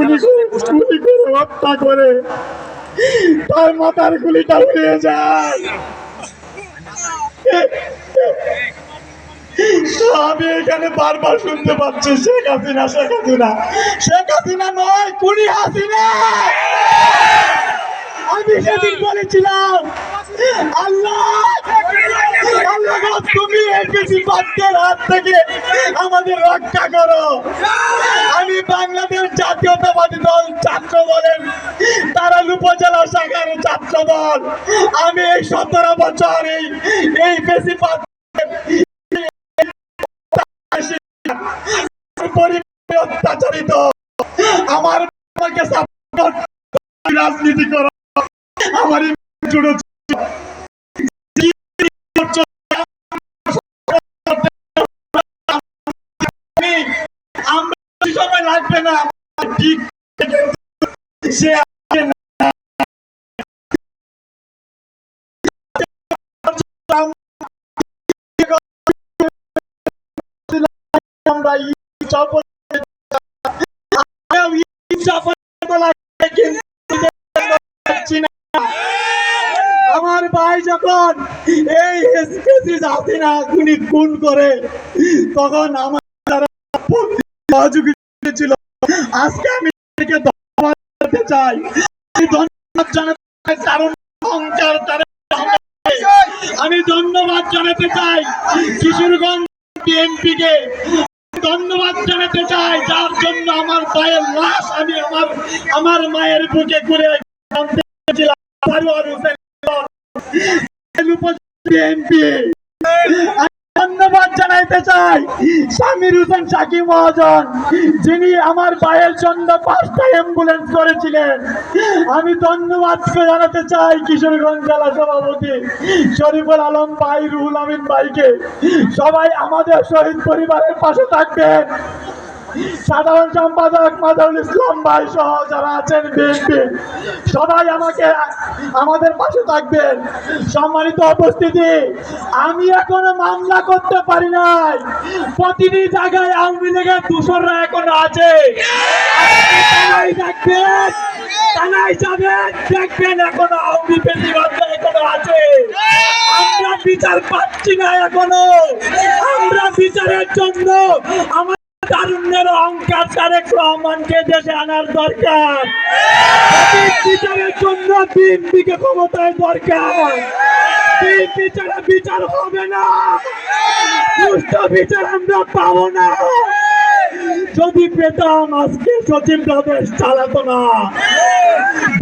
Police গুলি করে হত্যা করে তার মাথার গুলিটা উড়িয়ে যায়। আমি এখানে বারবার শুনতে পাচ্ছি শেখ হাসিনা, শেখ হাসিনা, শেখ হাসিনা নয়, খুনি হাসিনা। আমি সেদিন বলেছিলাম, আল্লাহ আল্লাহ তুমি এই বেশিরভাগের হাত থেকে আমাদের রক্ষা করো। আমি বাংলাদেশ জাতীয়তাবাদী দল ছাত্র দলের তারাল উপজেলা শাখার ছাত্র দল, আমি এই 17 বছর এই বেশিরভাগ অত্যাচারিত আমার রাজনীতি করো, আমার সময় লাগবে না, ঠিক সে আমার ভাই যখন এই হাসিনা খুনি খুন করে তখন আমার সহযোগিতা ছিল। আজকে আমি ধন্যবাদ জানাতে চাই, ধন্যবাদ জানাতে চাই কারণ অহংকার, আমি ধন্যবাদ জানাতে চাই কিশোরগঞ্জ বিএনপি কে ধন্যবাদ জানাতে চাই, যার জন্য আমার ভাইয়ের লাশ আমি আমার মায়ের বুকে করে ধন্যবাদ জানাইতে চাই সামির হোসেন সাকিব মহাজন, যিনি আমার ভাইয়ের জন্য 5টা অ্যাম্বুলেন্স করেছিলেন। আমি ধন্যবাদ জানাতে চাই কিশোরগঞ্জ জেলা সভাপতি শরীফুল আলম ভাই, রুহুল আমিন ভাইকে। সবাই আমাদের শহীদ পরিবারের পাশে থাকবেন। সাধারণ সম্পাদক মাজারুল ইসলাম ভাই সহ যারা আছেন বিএনপি, সবাই আমাদের পাশে থাকবেন। সম্মানিত উপস্থিতি, আমি এখনো মামলা করতে পারি নাই, প্রতিটি জায়গায় আওয়ামী লীগের দূষণরা এখনো আছে। থানায় দেখবেন, থানায় যাবেন, দেখবেন এখনো আওয়ামী বেশিরভাগটা এখনো আছে। আমরা বিচার পাচ্ছি না এখনো, আমরা বিচারের জন্য আমার তারুণ্যের অহংকার তারেক রহমানকে দেশে আনার দরকার। বিচারের জন্য বিএনপিকে ক্ষমতায় দরকার। বিএনপি ছাড়া বিচার হবে না, সুষ্ঠু বিচার আমরা পাবো না। যদি পেতাম আজকে সচিবরা দেশ চালাতো না।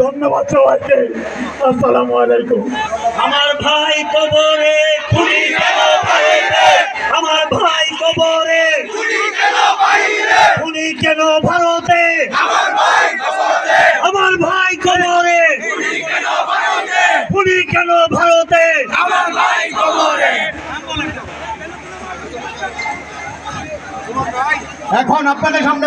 ধন্যবাদ সবাইকে, আসসালামু আলাইকুম। আমার ভাই কবরে খুনি কেন বাইরে, আমার ভাই কবরে খুনি কেন ভারতে, আমার ভাই কবরে খুনি কেন ভারতে। এখন আপনাদের সামনে